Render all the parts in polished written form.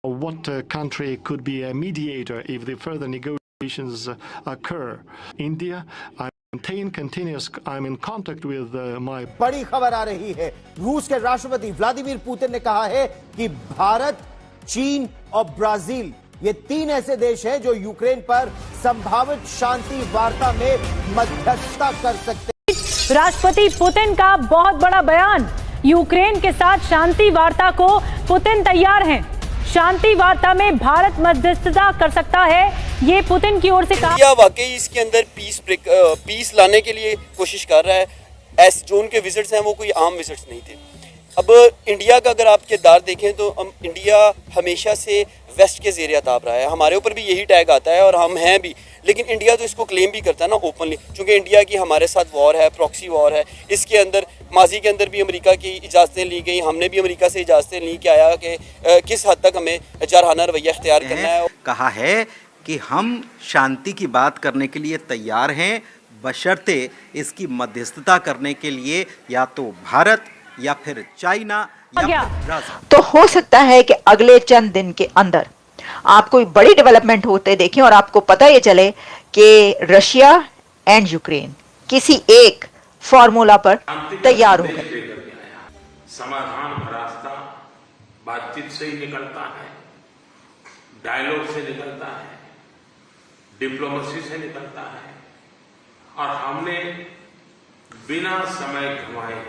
what country could be a mediator if the further negotiations occur. India, I'm in contact with my. बड़ी खबर आ रही है, रूस के राष्ट्रपति व्लादिमीर पुतिन ने कहा है कि भारत, चीन और ब्राजील ये 3 ऐसे देश हैं जो यूक्रेन पर संभावित शांति वार्ता में मध्यस्थता कर सकते हैं। राष्ट्रपति पुतिन का बहुत बड़ा बयान, यूक्रेन के साथ शांति वार्ता को पुतिन तैयार हैं। शांति वार्ता में भारत मध्यस्थता कर सकता है, ये पुतिन की ओर से कहा। इंडिया वाकई इसके अंदर पीस लाने के लिए कोशिश कर रहा है। एस जो उनके विजिट्स हैं वो कोई आम विजिट्स नहीं थे। अब इंडिया का अगर आप किरदार देखें तो इंडिया हमेशा से वेस्ट के ज़ेरे अताब रहा है। हमारे ऊपर भी यही टैग आता है और हम हैं भी, लेकिन इंडिया तो इसको क्लेम भी करता है ना ओपनली, क्योंकि इंडिया की हमारे साथ वॉर है, प्रॉक्सी वॉर है। इसके अंदर माजी के अंदर भी अमेरिका की इजाज़तें ली गई, हमने भी अमेरिका से इजाज़तें ली कि आया कि किस हद तक हमें जारहाना रवैया इख्तियार करना है। कहा है कि हम शांति की बात करने के लिए तैयार हैं, बशर्ते इसकी मध्यस्थता करने के लिए या तो भारत या फिर चाइना या फिर ब्राजील। तो हो सकता है कि अगले चंद दिन के अंदर आप कोई बड़ी डेवलपमेंट होते देखें और आपको पता ये चले कि रशिया एंड यूक्रेन किसी एक फॉर्मूला पर तैयार हो गए। समाधान का रास्ता बातचीत से ही निकलता है, डायलॉग से निकलता है, डिप्लोमेसी से निकलता है, और हमने बिना समय गंवाए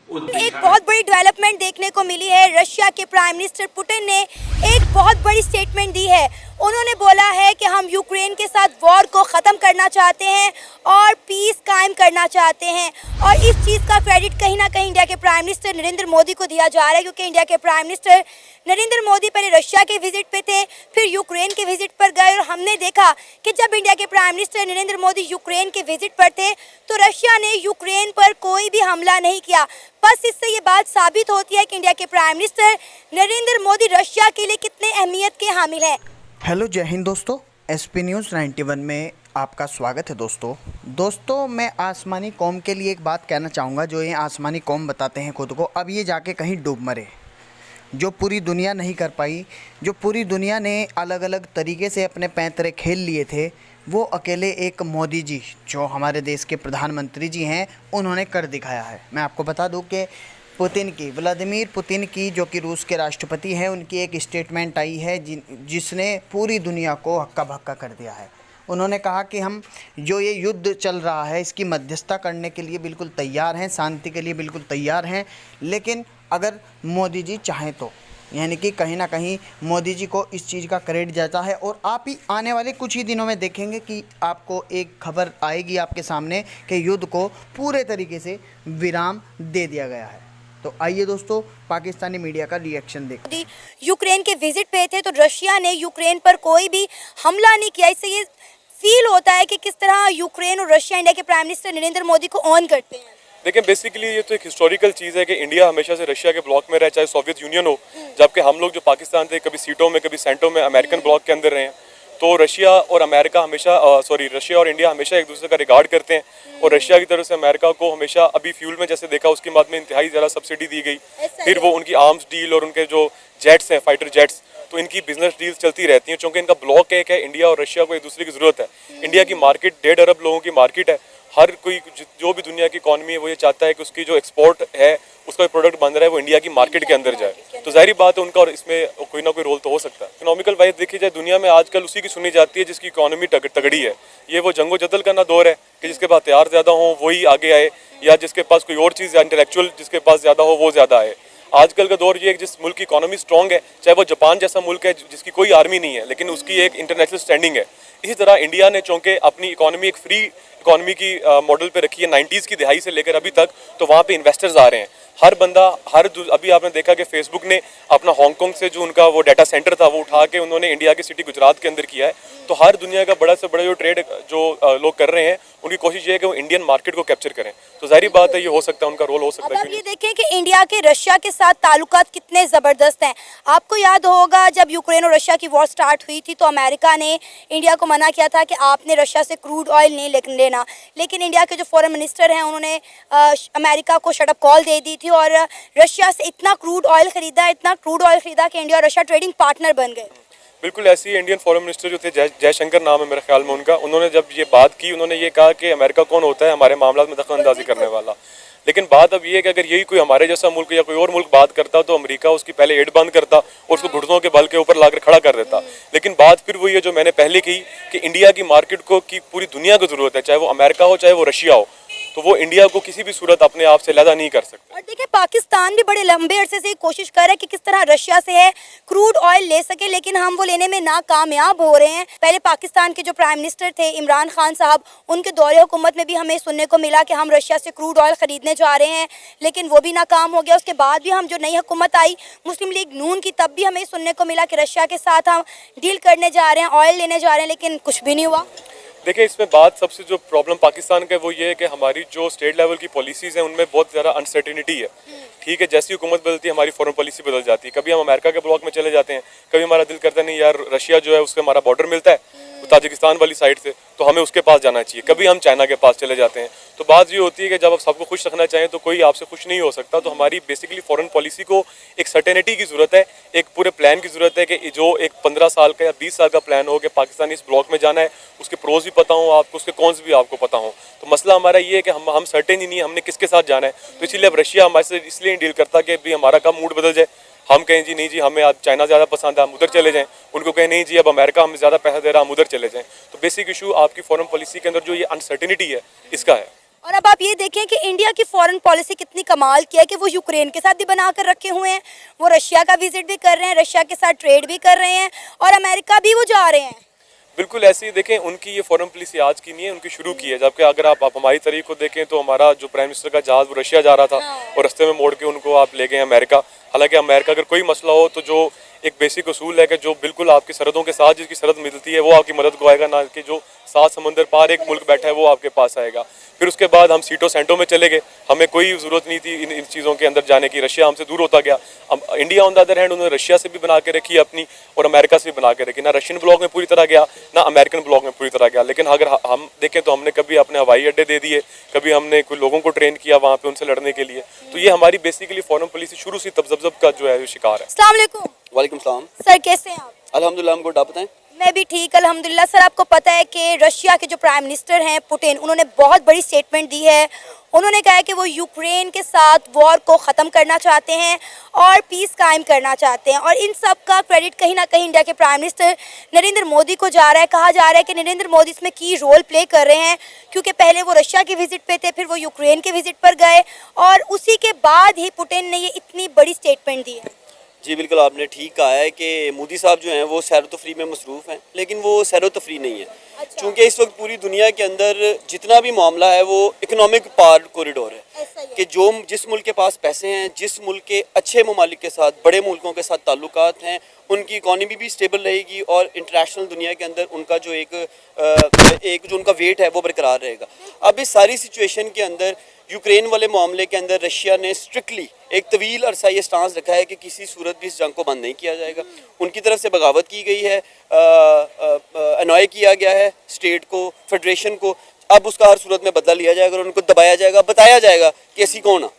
एक बहुत बड़ी डेवलपमेंट देखने को मिली है। रशिया के प्राइम मिनिस्टर पुतिन ने एक बहुत बड़ी स्टेटमेंट दी है। उन्होंने बोला है कि हम यूक्रेन के साथ वॉर को ख़त्म करना चाहते हैं और पीस कायम करना चाहते हैं, और इस चीज़ का क्रेडिट कहीं ना कहीं इंडिया के प्राइम मिनिस्टर नरेंद्र मोदी को दिया जा रहा है, क्योंकि इंडिया के प्राइम मिनिस्टर नरेंद्र मोदी पहले रशिया के विजिट पे थे, फिर यूक्रेन के विजिट पर गए, और हमने देखा कि जब इंडिया के prime minister Narendra Modi Ukraine के विजिट पर थे तो रशिया ने यूक्रेन पर कोई भी हमला नहीं किया। बस इससे ये बात साबित होती है कि इंडिया के prime minister Narendra Modi Russia के लिए कितने अहमियत के हामिल हैं। हेलो, जय हिंद दोस्तों, एसपी न्यूज़ 91 में आपका स्वागत है। दोस्तों मैं आसमानी कौम के लिए एक बात कहना चाहूँगा। जो ये आसमानी कौम बताते हैं खुद को, अब ये जाके कहीं डूब मरे, जो पूरी दुनिया नहीं कर पाई, जो पूरी दुनिया ने अलग अलग तरीके से अपने पैंतरे खेल लिए थे, वो अकेले एक मोदी जी जो हमारे देश के प्रधानमंत्री जी हैं उन्होंने कर दिखाया है। मैं आपको बता दूं कि व्लादिमीर पुतिन की, जो कि रूस के राष्ट्रपति हैं, उनकी एक स्टेटमेंट आई है जिसने पूरी दुनिया को हक्का भक्का कर दिया है। उन्होंने कहा कि हम जो ये युद्ध चल रहा है इसकी मध्यस्थता करने के लिए बिल्कुल तैयार हैं, शांति के लिए बिल्कुल तैयार हैं, लेकिन अगर मोदी जी चाहें तो। यानी कि कहीं ना कहीं मोदी जी को इस चीज़ का क्रेडिट जाता है। और आप ही आने वाले कुछ ही दिनों में देखेंगे कि आपको एक खबर आएगी आपके सामने कि युद्ध को पूरे तरीके से विराम दे दिया गया है। तो आइए दोस्तों, पाकिस्तानी मीडिया का रिएक्शन देखते। यूक्रेन के विजिट पे थे तो रशिया ने यूक्रेन पर कोई भी हमला नहीं किया। इससे ये फील होता है कि किस तरह यूक्रेन और रशिया इंडिया के प्राइम मिनिस्टर नरेंद्र मोदी को ऑन करते हैं। देखिए, बेसिकली ये तो एक हिस्टोरिकल चीज़ है कि इंडिया हमेशा से रशिया के ब्लॉक में रहा, चाहे सोवियत यूनियन हो, जबकि हम लोग जो पाकिस्तान थे कभी सीटों में कभी सेंटों में अमेरिकन ब्लॉक के अंदर रहे हैं। तो रशिया और इंडिया हमेशा एक दूसरे का रिगार्ड करते हैं, और रशिया की तरफ से अमेरिका को हमेशा अभी फ्यूल में जैसे देखा उसके बाद में इंतहाई ज़्यादा सब्सिडी दी गई। फिर वो उनकी आर्म्स डील और उनके जो जेट्स हैं, फाइटर जेट्स, तो इनकी बिजनेस डील्स चलती रहती हैं, क्योंकि इनका ब्लॉक एक है। इंडिया और रशिया को एक दूसरे की ज़रूरत है। इंडिया की मार्केट 1.5 अरब लोगों की मार्केट है। हर कोई जो भी दुनिया की इकॉनमी है वो ये चाहता है कि उसकी जो एक्सपोर्ट है, उसका प्रोडक्ट बन रहा है वो इंडिया की मार्केट के अंदर जाए। तो जाहिर बात है उनका और इसमें कोई ना कोई रोल तो हो सकता है। इकोनॉमिकल वाइज देखी जाए, दुनिया में आजकल उसी की सुनी जाती है जिसकी इकोनॉमी तगड़ी है। ये वो जंगो जदल का ना दौर है कि जिसके पास हथियार ज़्यादा हो वही आगे आए, या जिसके पास कोई और चीज़ या इंटेलेक्चुअल जिसके पास ज़्यादा हो वो ज़्यादा आए। आजकल का दौर ये है कि जिस मुल्क की इकोनॉमी स्ट्रॉन्ग है, चाहे वो जापान जैसा मुल्क है जिसकी कोई आर्मी नहीं है लेकिन उसकी एक इंटरनेशनल स्टैंडिंग है, इसी तरह इंडिया ने चूँकि अपनी इकोनॉमी एक फ्री इकोनॉमी की मॉडल पे रखी है 90s की दिहाई से लेकर अभी तक, तो वहाँ पे इन्वेस्टर्स आ रहे हैं। हर बंदा अभी आपने देखा कि फेसबुक ने अपना हांगकांग से जो उनका वो डाटा सेंटर था वो उठा के उन्होंने इंडिया की सिटी गुजरात के अंदर किया है। तो हर दुनिया का बड़ा से बड़ा जो ट्रेड जो लोग कर रहे हैं, उनकी कोशिश ये है कि वो इंडियन मार्केट को कैप्चर करें। तो जाहिर बात है ये हो सकता है, उनका रोल हो सकता है। अब ये देखें कि इंडिया के रशिया के साथ ताल्लुकात कितने ज़बरदस्त हैं। आपको याद होगा जब यूक्रेन और रशिया की वॉर स्टार्ट हुई थी तो अमेरिका ने इंडिया को मना किया था कि आपने रशिया से क्रूड ऑयल नहीं लेना, लेकिन इंडिया के जो फॉरेन मिनिस्टर हैं उन्होंने अमेरिका को शटअप कॉल दे दी थी थी और रशिया से इतना क्रूड ऑयल खरीदा कि इंडिया और रशिया ट्रेडिंग पार्टनर बन गए। बिल्कुल ऐसी इंडियन फॉरेन मिनिस्टर जो थे जयशंकर नाम है मेरे ख्याल में उनका, उन्होंने जब ये बात की उन्होंने ये कहा कि अमेरिका कौन होता है हमारे मामला में दखल अंदाजी करने वाला। लेकिन बात अब ये है कि अगर यही कोई हमारे जैसा मुल्क या कोई और मुल्क बात करता तो अमेरिका उसकी पहले एड बंद करता और उसको घुटनों के बल के ऊपर लाकर खड़ा कर देता। लेकिन बात फिर वही है जो मैंने पहले कही कि इंडिया की मार्केट को की पूरी दुनिया को जरूरत है, चाहे वो अमेरिका हो चाहे वो रशिया हो, तो वो इंडिया को किसी भी सूरत अपने आप से लैदा नहीं कर सकते। और देखिए पाकिस्तान भी बड़े लंबे अरसे से कोशिश कर रहा है कि किस तरह रशिया से है क्रूड ऑयल ले सके, लेकिन हम वो लेने में नाकामयाब हो रहे हैं। पहले पाकिस्तान के जो प्राइम मिनिस्टर थे इमरान खान साहब, उनके दौरे हुकूमत में भी हमें सुनने को मिला कि हम रशिया से क्रूड ऑयल खरीदने जा रहे हैं, लेकिन वो भी नाकाम हो गया। उसके बाद भी हम जो नई हुकूमत आई मुस्लिम लीग नून की, तब भी हमें सुनने को मिला कि रशिया के साथ हम डील करने जा रहे हैं, ऑयल लेने जा रहे हैं, लेकिन कुछ भी नहीं हुआ। देखिए इसमें बात सबसे जो प्रॉब्लम पाकिस्तान का है वो ये है कि हमारी जो स्टेट लेवल की पॉलिसीज़ हैं उनमें बहुत ज़्यादा अनसर्टेनिटी है। ठीक है, जैसी हुकूमत बदलती है हमारी फॉरेन पॉलिसी बदल जाती है। कभी हम अमेरिका के ब्लॉक में चले जाते हैं, कभी हमारा दिल करता नहीं यार रशिया जो है उससे हमारा बॉर्डर मिलता है ताजिकिस्तान वाली साइड से, तो हमें उसके पास जाना चाहिए। कभी हम चाइना के पास चले जाते हैं। तो बात ये होती है कि जब आप सबको खुश रखना चाहें तो कोई आपसे खुश नहीं हो सकता। तो हमारी बेसिकली फॉरेन पॉलिसी को एक सर्टेनिटी की ज़रूरत है, एक पूरे प्लान की ज़रूरत है कि जो एक 15 साल का या 20 साल का प्लान हो कि पाकिस्तान इस ब्लॉक में जाना है, उसके प्रोज भी पता हो आपको, उसके कॉन्स भी आपको पता हो। तो मसला हमारा ये है कि हम सर्टेन ही नहीं है हमने किसके साथ जाना है। तो इसीलिए अब रशिया हमारे से इसलिए नहीं डील करता कि भाई हमारा कब मूड बदल जाए, हम कहें जी नहीं जी हमें आज चाइना ज़्यादा पसंद है हम उधर चले जाएं, उनको कहें नहीं जी अब अमेरिका हमें ज़्यादा पैसा दे रहा हम उधर चले जाएं। तो बेसिक इशू आपकी फॉरेन पॉलिसी के अंदर जो ये अनसर्टेनिटी है इसका है। और अब आप ये देखें कि इंडिया की फॉरेन पॉलिसी कितनी कमाल की है कि वो यूक्रेन के साथ भी बना कर रखे हुए हैं, वो रशिया का विजिट भी कर रहे हैं, रशिया के साथ ट्रेड भी कर रहे हैं और अमेरिका भी वो जा रहे हैं। बिल्कुल ऐसे ही देखें उनकी ये फॉरेन पॉलिसी आज की नहीं है, उनकी शुरू की है। जबकि अगर आप हमारी तारीख को देखें तो हमारा जो प्राइम मिनिस्टर का जहाज़ वो रशिया जा रहा था और रास्ते में मोड़ के उनको आप ले गए अमेरिका। हालांकि अमेरिका अगर कोई मसला हो तो जो एक बेसिक उसूल है कि जो बिल्कुल आपकी सरहदों के साथ जिसकी सरहद मिलती है वो आपकी मदद को आएगा, ना कि जो 7 समंदर पार एक मुल्क बैठा है वो आपके पास आएगा। फिर उसके बाद हम सीटों सेंटों में चले गए, हमें कोई ज़रूरत नहीं थी इन चीज़ों के अंदर जाने की। रशिया हमसे दूर होता गया। हम India on the other hand उन्होंने रशिया से भी बना के रखी अपनी और अमेरिका से भी बना के रखी। ना रशियन ब्लॉक में पूरी तरह गया ना अमेरिकन ब्लॉक में पूरी तरह गया। लेकिन अगर हम देखें तो हमने कभी अपने हवाई अड्डे दे दिए, कभी हमने कोई लोगों को ट्रेन किया वहाँ पे उनसे लड़ने के लिए। तो ये हमारी बेसिकली फॉरेन पॉलिसी शुरू से तब्जब का जो है शिकार है। अस्सलाम वालेकुम। वालेकुम सलाम। सर कैसे हैं आप? अल्हम्दुलिल्लाह हम गुड, आप बताएं? मैं भी ठीक अल्हम्दुलिल्लाह। सर आपको पता है कि रशिया के जो प्राइम मिनिस्टर हैं पुतिन, उन्होंने बहुत बड़ी स्टेटमेंट दी है। उन्होंने कहा है कि वो यूक्रेन के साथ वॉर को ख़त्म करना चाहते हैं और पीस कायम करना चाहते हैं और इन सब का क्रेडिट कहीं ना कहीं इंडिया के प्राइम मिनिस्टर नरेंद्र मोदी को जा रहा है। कहा जा रहा है कि नरेंद्र मोदी इसमें की रोल प्ले कर रहे हैं क्योंकि पहले वो रशिया के विजिट पे थे, फिर वो यूक्रेन के विजिट पर गए और उसी के बाद ही पुतिन ने ये इतनी बड़ी स्टेटमेंट दी है। जी बिल्कुल आपने ठीक कहा है कि मोदी साहब जो हैं वो सैर तफरी में मसरूफ़ हैं, लेकिन वो सैर तफरी नहीं है। अच्छा। क्योंकि इस वक्त पूरी दुनिया के अंदर जितना भी मामला है वो इकोनॉमिक पार कॉरिडोर है कि जो जिस मुल्क के पास पैसे हैं, जिस मुल्क के अच्छे ममालिक के साथ, बड़े मुल्कों के साथ ताल्लुकात हैं, उनकी इकॉनमी भी स्टेबल रहेगी और इंटरनेशनल दुनिया के अंदर उनका जो एक जो उनका वेट है वो बरकरार रहेगा। अब इस सारी सिचुएशन के अंदर यूक्रेन वाले मामले के अंदर रशिया ने स्ट्रिक्टली एक तवील अरसा ये स्टांस रखा है कि किसी सूरत भी इस जंग को बंद नहीं किया जाएगा। उनकी तरफ से बगावत की गई है, अनॉय किया गया है स्टेट को, फेडरेशन को। अब उसका हर सूरत में बदला लिया जाएगा और उनको दबाया जाएगा, बताया जाएगा कि ऐसी कौन है।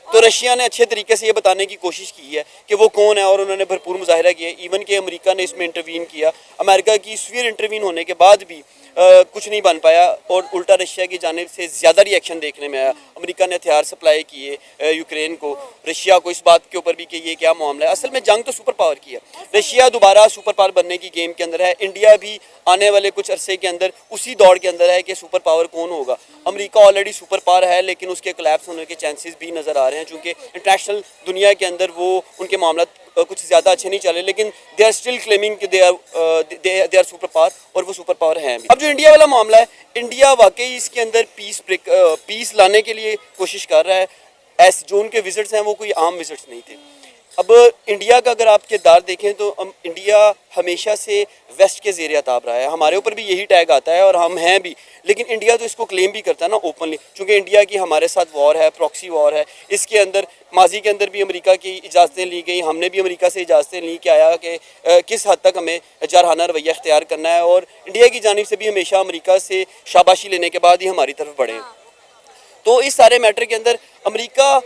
तो रशिया ने अच्छे तरीके से ये बताने की कोशिश की है कि वो कौन है और उन्होंने भरपूर मुजाहिरा किया। इवन कि अमेरिका ने इसमें इंटरवीन किया। अमेरिका की सीवियर इंटरवीन होने के बाद भी कुछ नहीं बन पाया और उल्टा रशिया की जानिब से ज़्यादा रिएक्शन देखने में आया। अमेरिका ने हथियार सप्लाई किए यूक्रेन को, रशिया को इस बात के ऊपर भी कि ये क्या मामला है। असल में जंग तो सुपर पावर की है। रशिया दोबारा सुपर पावर बनने की गेम के अंदर है। इंडिया भी आने वाले कुछ अरसे के अंदर उसी दौड़ के अंदर है कि सुपर पावर कौन होगा। अमेरिका ऑलरेडी सुपर पावर है लेकिन उसके कोलैप्स होने के चांसेस भी नज़र आ रहे हैं, चूँकि इंटरनेशनल दुनिया के अंदर वो उनके मामला कुछ ज़्यादा अच्छे नहीं चले, लेकिन दे आर स्टिल क्लेमिंग कि दे आर सुपर पावर और वो सुपर पावर हैं भी। अब जो इंडिया वाला मामला है, इंडिया वाकई इसके अंदर पीस लाने के लिए कोशिश कर रहा है। जो उनके विजिट्स हैं वो कोई आम विजिट्स नहीं थे। अब इंडिया का अगर आप किरदार देखें तो इंडिया हमेशा से वेस्ट के ज़ेर अताब रहा है। हमारे ऊपर भी यही टैग आता है और हम हैं भी, लेकिन इंडिया तो इसको क्लेम भी करता है ना ओपनली, क्योंकि इंडिया की हमारे साथ वॉर है, प्रॉक्सी वॉर है। इसके अंदर माजी के अंदर भी अमेरिका की इजाज़तें ली गई, हमने भी अमेरिका से इजाज़तें ली कि आया कि किस हद तक हमें जारहाना रवैया अख्तियार करना है और इंडिया की जानिब से भी हमेशा अमेरिका से शाबाशी लेने के बाद ही हमारी तरफ बढ़े। तो इस सारे मैटर के अंदर अमेरिका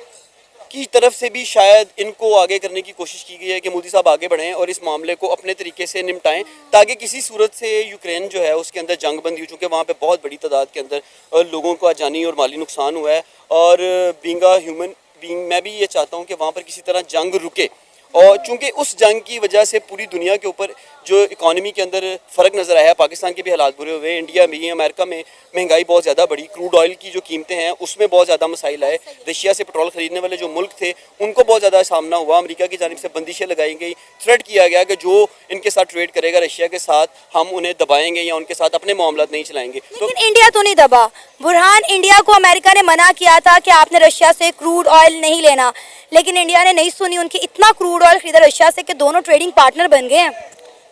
की तरफ से भी शायद इनको आगे करने की कोशिश की गई है कि मोदी साहब आगे बढ़ें और इस मामले को अपने तरीके से निपटाएं, ताकि किसी सूरत से यूक्रेन जो है उसके अंदर जंग बंदी हो, चूँकि वहाँ पे बहुत बड़ी तादाद के अंदर लोगों का जानी और माली नुकसान हुआ है। और बीइंग अ ह्यूमन बीइंग मैं भी ये चाहता हूँ कि वहाँ पर किसी तरह जंग रुके, और चूंकि उस जंग की वजह से पूरी दुनिया के ऊपर जो इकोनॉमी के अंदर फ़र्क नज़र आया, पाकिस्तान के भी हालात बुरे हुए, इंडिया में, अमेरिका में महंगाई बहुत ज़्यादा बढ़ी, क्रूड ऑयल की जो कीमतें हैं उसमें बहुत ज़्यादा मसाइल आए, रशिया से पेट्रोल ख़रीदने वाले जो मुल्क थे उनको बहुत ज़्यादा सामना हुआ, अमेरिका की जानिब से बंदिशें लगाई गई, थ्रेट किया गया कि जो इनके साथ ट्रेड करेगा रशिया के साथ हम उन्हें दबाएंगे या उनके साथ अपने मामलात नहीं चलाएंगे। लेकिन इंडिया तो नहीं दबा बुरहान, इंडिया को अमेरिका ने मना किया था कि आपने रशिया से क्रूड ऑयल नहीं लेना, लेकिन इंडिया ने नहीं सुनी, उनकी इतना क्रूड ऑयल खरीदा रशिया से कि दोनों ट्रेडिंग पार्टनर बन गए हैं।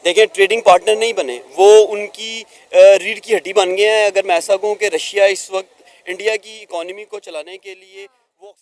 देखिए, ट्रेडिंग पार्टनर नहीं बने, वो उनकी रीढ़ की हड्डी बन गए हैं। अगर मैं ऐसा कहूँ कि रशिया इस वक्त इंडिया की इकोनॉमी को चलाने के लिए वो